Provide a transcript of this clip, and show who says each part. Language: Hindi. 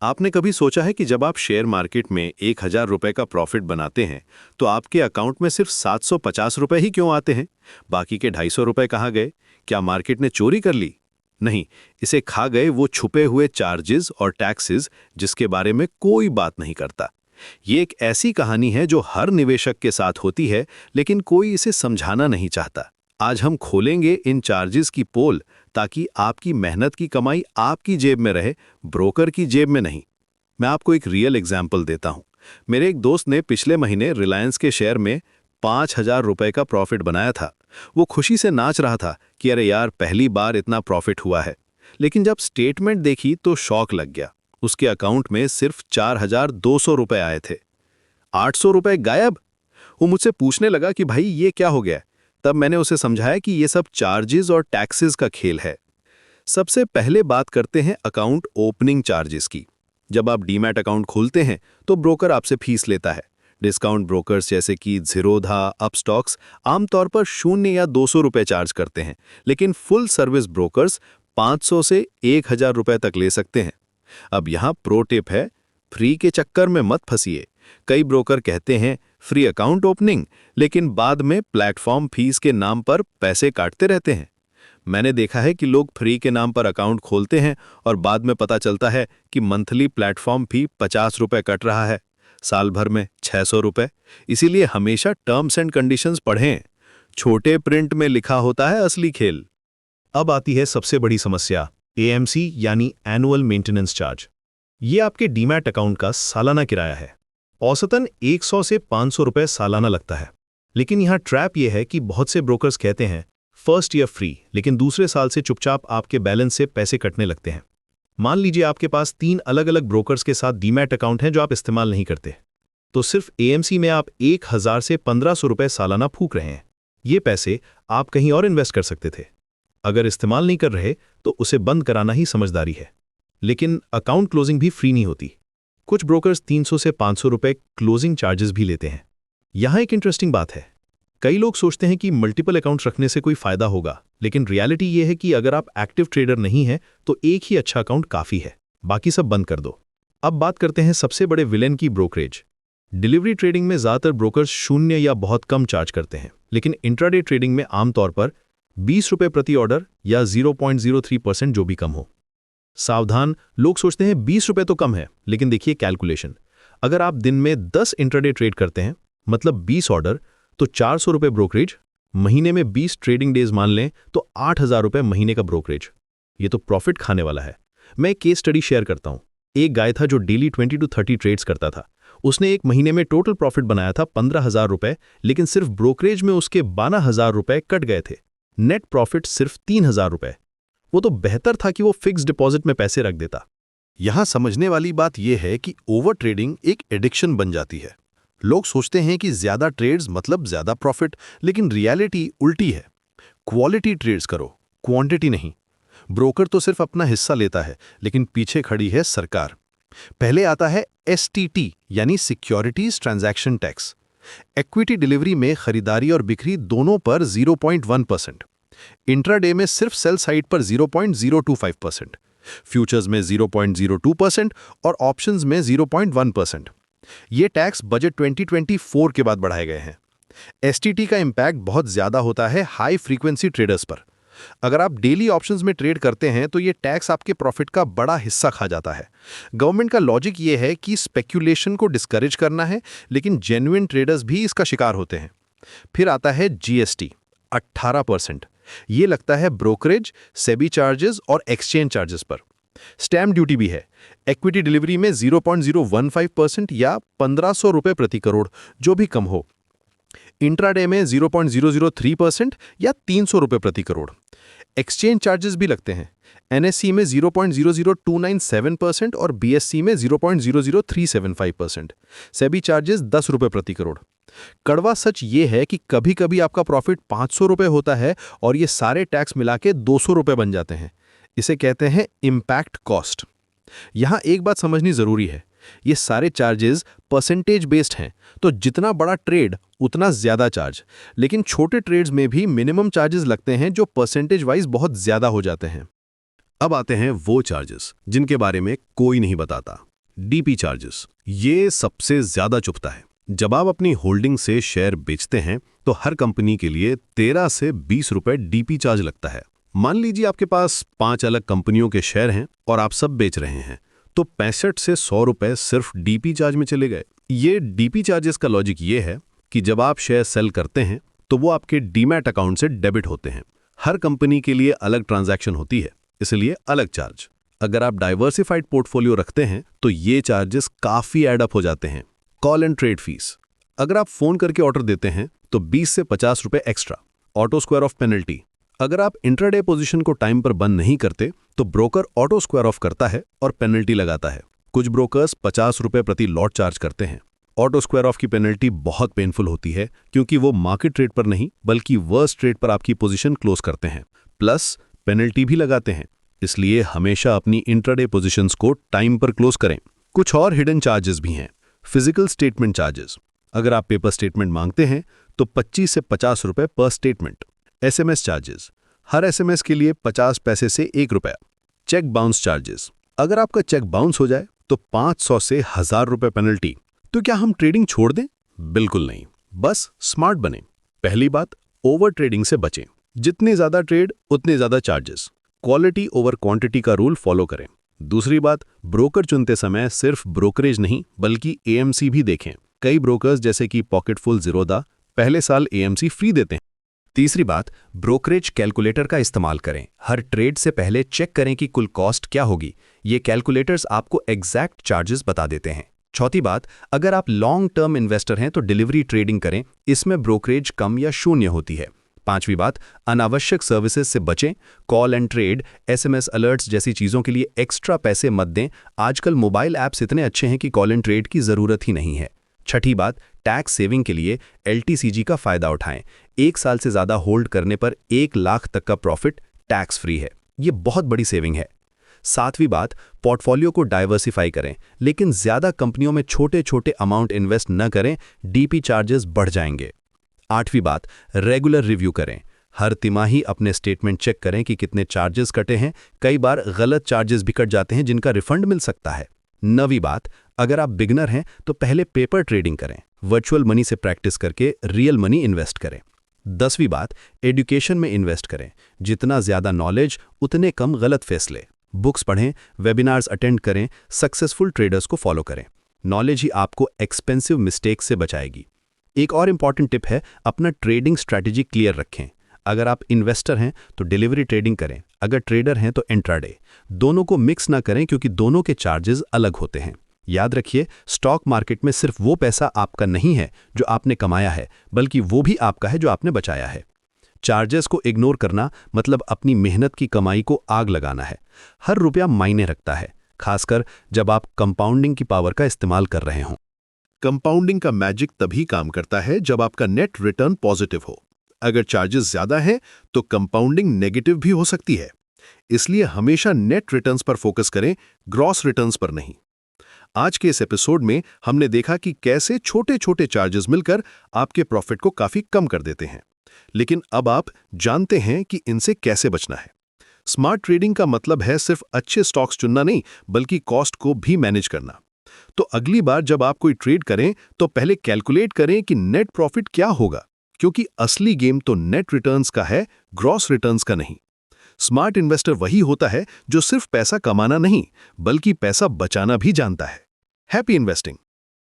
Speaker 1: आपने कभी सोचा है कि जब आप शेयर मार्केट में 1,000 रुपए का प्रॉफिट बनाते हैं तो आपके अकाउंट में सिर्फ 750 रुपए ही क्यों आते हैं? बाकी के 250 रुपए कहाँ गए? क्या मार्केट ने चोरी कर ली? नहीं, इसे खा गए वो छुपे हुए चार्जेस और टैक्सेस जिसके बारे में कोई बात नहीं करता। ये एक ऐसी कहानी है जो हर निवेशक के साथ होती है, लेकिन कोई इसे समझाना नहीं चाहता। आज हम खोलेंगे इन चार्जेस की पोल ताकि आपकी मेहनत की कमाई आपकी जेब में रहे, ब्रोकर की जेब में नहीं। मैं आपको एक रियल एग्जाम्पल देता हूं। मेरे एक दोस्त ने पिछले महीने रिलायंस के शेयर में 5,000 रुपए का प्रॉफिट बनाया था। वो खुशी से नाच रहा था कि अरे यार, पहली बार इतना प्रॉफिट हुआ है। लेकिन जब स्टेटमेंट देखी तो शॉक लग गया। उसके अकाउंट में सिर्फ 4,200 रुपए आए थे। 800 रुपए गायब। वो मुझसे पूछने लगा कि भाई ये क्या हो गया। तब मैंने उसे समझाया कि ये सब चार्जेस और टैक्सेस का खेल है। सबसे पहले बात करते हैं अकाउंट ओपनिंग चार्जेस की। जब आप डीमैट अकाउंट खोलते हैं तो ब्रोकर आपसे फीस लेता है। डिस्काउंट ब्रोकर्स जैसे कि ज़ीरोधा, अपस्टॉक्स आमतौर पर 0 या 200 रुपए चार्ज करते हैं, लेकिन फुल सर्विस ब्रोकर्स 500 से 1,000 रुपए तक ले सकते हैं। अब यहाँ प्रो टिप है, फ्री के चक्कर में मत फंसिए। कई ब्रोकर कहते हैं फ्री अकाउंट ओपनिंग, लेकिन बाद में प्लेटफॉर्म फीस के नाम पर पैसे काटते रहते हैं। मैंने देखा है कि लोग फ्री के नाम पर अकाउंट खोलते हैं और बाद में पता चलता है कि मंथली प्लेटफॉर्म फी 50 रुपए कट रहा है, साल भर में 600 रुपए। इसीलिए हमेशा टर्म्स एंड कंडीशंस पढ़ें। छोटे प्रिंट में लिखा होता है असली खेल।
Speaker 2: अब आती है सबसे बड़ी समस्या, एएमसी यानी एनुअल मेंटेनेंस चार्ज। ये आपके डीमैट अकाउंट का सालाना किराया है। औसतन 100 से 500 रुपए सालाना लगता है। लेकिन यहाँ ट्रैप ये है कि बहुत से ब्रोकर्स कहते हैं फर्स्ट ईयर फ्री, लेकिन दूसरे साल से चुपचाप आपके बैलेंस से पैसे कटने लगते हैं। मान लीजिए आपके पास 3 अलग अलग ब्रोकर्स के साथ डीमैट अकाउंट हैं जो आप इस्तेमाल नहीं करते, तो सिर्फ एएमसी में आप 1,000 से 1,500 रुपए सालाना फूक रहे हैं। ये पैसे आप कहीं और इन्वेस्ट कर सकते थे। अगर इस्तेमाल नहीं कर रहे तो उसे बंद कराना ही समझदारी है। लेकिन अकाउंट क्लोजिंग भी फ्री नहीं होती। कुछ ब्रोकर्स 300 से 500 रुपए क्लोजिंग चार्जेस भी लेते हैं। यहाँ एक इंटरेस्टिंग बात है, कई लोग सोचते हैं कि मल्टीपल अकाउंट्स रखने से कोई फायदा होगा, लेकिन रियलिटी ये है कि अगर आप एक्टिव ट्रेडर नहीं हैं तो एक ही अच्छा अकाउंट काफी है, बाकी सब बंद कर दो। अब बात करते हैं सबसे बड़े विलेन की, ब्रोकरेज। डिलीवरी ट्रेडिंग में ज्यादातर ब्रोकर्स 0 या बहुत कम चार्ज करते हैं, लेकिन इंट्राडे ट्रेडिंग में आमतौर पर 20 रुपए प्रति ऑर्डर या 0.03% जो भी कम हो। सावधान, लोग सोचते हैं 20 रुपए तो कम है, लेकिन देखिए कैलकुलेशन। अगर आप दिन में 10 इंट्राडे ट्रेड करते हैं, मतलब 20 ऑर्डर, तो 400 रुपए ब्रोकरेज। महीने में 20 ट्रेडिंग डेज मान लें तो 8,000 रुपए महीने का ब्रोकरेज। ये तो प्रॉफिट खाने वाला है। मैं एक केस स्टडी शेयर करता हूं। एक गाय था जो डेली 20 to 30 ट्रेड्स करता था। उसने एक महीने में टोटल प्रॉफिट बनाया था 15,000 रुपए, लेकिन सिर्फ ब्रोकरेज में उसके 12,000 रुपए कट गए थे। नेट प्रॉफिट सिर्फ 3,000 रुपए। वो तो बेहतर था कि वो फिक्स डिपॉजिट में पैसे रख देता।
Speaker 1: यहां समझने वाली बात यह है कि ओवर ट्रेडिंग एक एडिक्शन बन जाती है। लोग सोचते हैं कि ज्यादा ट्रेड्स मतलब ज्यादा प्रॉफिट, लेकिन रियलिटी उल्टी है। क्वालिटी ट्रेड्स करो, क्वांटिटी नहीं। ब्रोकर तो सिर्फ अपना हिस्सा लेता है, लेकिन पीछे खड़ी है सरकार। पहले आता है एसटीटी यानी securities transaction tax. Equity delivery में खरीदारी और बिक्री दोनों पर 0.1%, इंट्राडे में सिर्फ सेल साइड पर 0.025%, फ्यूचर्स में 0.02% और ऑप्शंस में 0.1%। ये टैक्स बजट 2024 के बाद बढ़ाए गए हैं। एसटीटी का इंपैक्ट बहुत ज्यादा होता है हाई फ्रीक्वेंसी ट्रेडर्स पर। अगर आप डेली ऑप्शंस में ट्रेड करते हैं तो ये टैक्स आपके प्रॉफिट का बड़ा हिस्सा खा जाता है। गवर्नमेंट का लॉजिक ये है कि स्पेक्यूलेशन को डिस्करेज करना है, लेकिन जेन्युइन ट्रेडर्स भी इसका शिकार होते हैं। फिर आता है जीएसटी 18%। ये लगता है ब्रोकरेज, सेबी चार्जेस और एक्सचेंज चार्जेस पर। स्टैम्प ड्यूटी भी है। इक्विटी डिलीवरी में 0.015% या 1,500 रुपए प्रति करोड़, जो भी कम हो। इंट्राडे में 0.003% या 300 रुपए प्रति करोड़। एक्सचेंज चार्जेस भी लगते हैं। एनएससी में 0.00297% और बीएससी में 0.00375%। सेबी चार्जेस 10 रुपए प्रति करोड़। कड़वा सच ये है कि कभी कभी आपका प्रॉफिट 500 रुपए होता है और ये सारे टैक्स मिला के 200 रुपए बन जाते हैं। इसे कहते हैं इम्पैक्ट कॉस्ट। यहां एक बात समझनी जरूरी है, ये सारे चार्जेस परसेंटेज बेस्ड हैं, तो जितना बड़ा ट्रेड उतना ज्यादा चार्ज। लेकिन छोटे ट्रेड्स में भी मिनिमम चार्जेस लगते हैं जो परसेंटेज वाइज बहुत ज्यादा हो जाते हैं। अब आते हैं वो चार्जेस जिनके बारे में कोई नहीं बताता। डीपी चार्जेस, ये सबसे ज्यादा चुभता है। जब आप अपनी होल्डिंग से शेयर बेचते हैं तो हर कंपनी के लिए 13 से 20 रुपए डीपी चार्ज लगता है। मान लीजिए आपके पास 5 अलग कंपनियों के शेयर हैं और आप सब बेच रहे हैं, तो 65 से 100 रुपए सिर्फ डीपी चार्ज में चले गए। ये डीपी चार्जेस का लॉजिक ये है कि जब आप शेयर सेल करते हैं तो वो आपके डीमैट अकाउंट से डेबिट होते हैं। हर कंपनी के लिए अलग ट्रांजैक्शन होती है, इसलिए अलग चार्ज। अगर आप डाइवर्सिफाइड पोर्टफोलियो रखते हैं तो ये चार्जेस काफी ऐड अप हो जाते हैं। कॉल एंड ट्रेड फीस, अगर आप फोन करके ऑर्डर देते हैं तो 20 से 50 रुपए extra. Auto square of penalty, अगर आप इंट्राडे पोजीशन को टाइम पर बंद नहीं करते तो ब्रोकर ऑटो स्क्वायर ऑफ करता है और पेनल्टी लगाता है। कुछ ब्रोकर्स 50 रुपए प्रति लॉट चार्ज करते हैं। ऑटो स्क्वायर ऑफ की पेनल्टी बहुत पेनफुल होती है क्योंकि वो मार्केट रेट पर नहीं बल्कि वर्स्ट रेट पर आपकी पोजीशन क्लोज करते हैं, प्लस पेनल्टी भी लगाते हैं। इसलिए हमेशा अपनी इंट्राडे पोजीशंस को टाइम पर क्लोज करें। कुछ और हिडन चार्जेस भी हैं। फिजिकल स्टेटमेंट चार्जेस, अगर आप पेपर स्टेटमेंट मांगते हैं तो 25 से 50 रुपए पर स्टेटमेंट। एसएमएस चार्जेस, हर एसएमएस के लिए 50 पैसे से 1 रुपया। चेक बाउंस चार्जेस, अगर आपका चेक बाउंस हो जाए तो 500 से 1000 रुपए पेनल्टी। तो क्या हम ट्रेडिंग छोड़ दें? बिल्कुल नहीं, बस स्मार्ट बने। पहली बात, ओवर ट्रेडिंग से बचें। जितने ज्यादा ट्रेड उतने ज्यादा चार्जेस। क्वालिटी ओवर क्वांटिटी का रूल फॉलो करें। दूसरी बात, ब्रोकर चुनते समय सिर्फ ब्रोकरेज नहीं बल्कि एएमसी भी देखें। कई ब्रोकर्स जैसे कि पॉकेटफुल ज़ीरोदा पहले साल एएमसी फ्री देते हैं।
Speaker 3: तीसरी बात, ब्रोकरेज कैलकुलेटर का इस्तेमाल करें। हर ट्रेड से पहले चेक करें कि कुल कॉस्ट क्या होगी। ये कैलकुलेटर्स आपको एग्जैक्ट चार्जेस बता देते हैं। चौथी बात, अगर आप लॉन्ग टर्म इन्वेस्टर हैं तो डिलीवरी ट्रेडिंग करें, इसमें ब्रोकरेज कम या शून्य होती है। पांचवी बात, अनावश्यक सर्विसेज से बचें। Call and trade, SMS alerts जैसी चीज़ों के लिए एक्स्ट्रा पैसे मत दें। आजकल मोबाइल ऐप्स इतने अच्छे हैं कि कॉल एंड ट्रेड की ज़रूरत ही नहीं है। छठी बात, टैक्स सेविंग के लिए एलटीसीजी का फ़ायदा उठाएं। 1 साल से ज़्यादा होल्ड करने पर 1 लाख तक का प्रॉफिट टैक्स फ्री है। ये बहुत बड़ी सेविंग है। सातवीं बात, पोर्टफोलियो को डाइवर्सिफाई करें, लेकिन ज़्यादा कंपनियों में छोटे छोटे अमाउंट इन्वेस्ट न करें, डीपी चार्जेस बढ़ जाएंगे। आठवीं बात, रेगुलर रिव्यू करें। हर तिमाही अपने स्टेटमेंट चेक करें कि कितने चार्जेस कटे हैं। कई बार गलत चार्जेस भी कट जाते हैं जिनका रिफंड मिल सकता है। नवीं बात, अगर आप बिगनर हैं तो पहले पेपर ट्रेडिंग करें। वर्चुअल मनी से प्रैक्टिस करके रियल मनी इन्वेस्ट करें। 10वीं बात, एजुकेशन में इन्वेस्ट करें। जितना ज़्यादा नॉलेज उतने कम गलत फैसले। बुक्स पढ़ें, वेबिनार्स अटेंड करें, सक्सेसफुल ट्रेडर्स को फॉलो करें। नॉलेज ही आपको एक्सपेंसिव मिस्टेक्स से बचाएगी। एक और इम्पॉर्टेंट टिप है, अपना ट्रेडिंग स्ट्रैटेजी क्लियर रखें। अगर आप इन्वेस्टर हैं तो डिलीवरी ट्रेडिंग करें, अगर ट्रेडर हैं तो इंट्राडे। दोनों को मिक्स ना करें क्योंकि दोनों के चार्जेस अलग होते हैं। याद रखिए, स्टॉक मार्केट में सिर्फ वो पैसा आपका नहीं है जो आपने कमाया है, बल्कि वो भी आपका है जो आपने बचाया है। चार्जेस को इग्नोर करना मतलब अपनी मेहनत की कमाई को आग लगाना है। हर रुपया मायने रखता है, खासकर जब आप कंपाउंडिंग की पावर का इस्तेमाल कर रहे हों।
Speaker 1: कंपाउंडिंग का मैजिक तभी काम करता है जब आपका नेट रिटर्न पॉजिटिव हो। अगर चार्जेस ज्यादा हैं तो कंपाउंडिंग नेगेटिव भी हो सकती है। इसलिए हमेशा नेट रिटर्न्स पर फोकस करें, ग्रॉस रिटर्न्स पर नहीं। आज के इस एपिसोड में हमने देखा कि कैसे छोटे छोटे चार्जेस मिलकर आपके प्रॉफिट को काफी कम कर देते हैं। लेकिन अब आप जानते हैं कि इनसे कैसे बचना है। स्मार्ट ट्रेडिंग का मतलब है सिर्फ अच्छे स्टॉक्स चुनना नहीं, बल्कि कॉस्ट को भी मैनेज करना। तो अगली बार जब आप कोई ट्रेड करें तो पहले कैलकुलेट करें कि नेट प्रॉफिट क्या होगा, क्योंकि असली गेम तो नेट रिटर्न्स का है, ग्रॉस रिटर्न्स का नहीं। स्मार्ट इन्वेस्टर वही होता है जो सिर्फ पैसा कमाना नहीं बल्कि पैसा बचाना भी जानता है। Happy investing.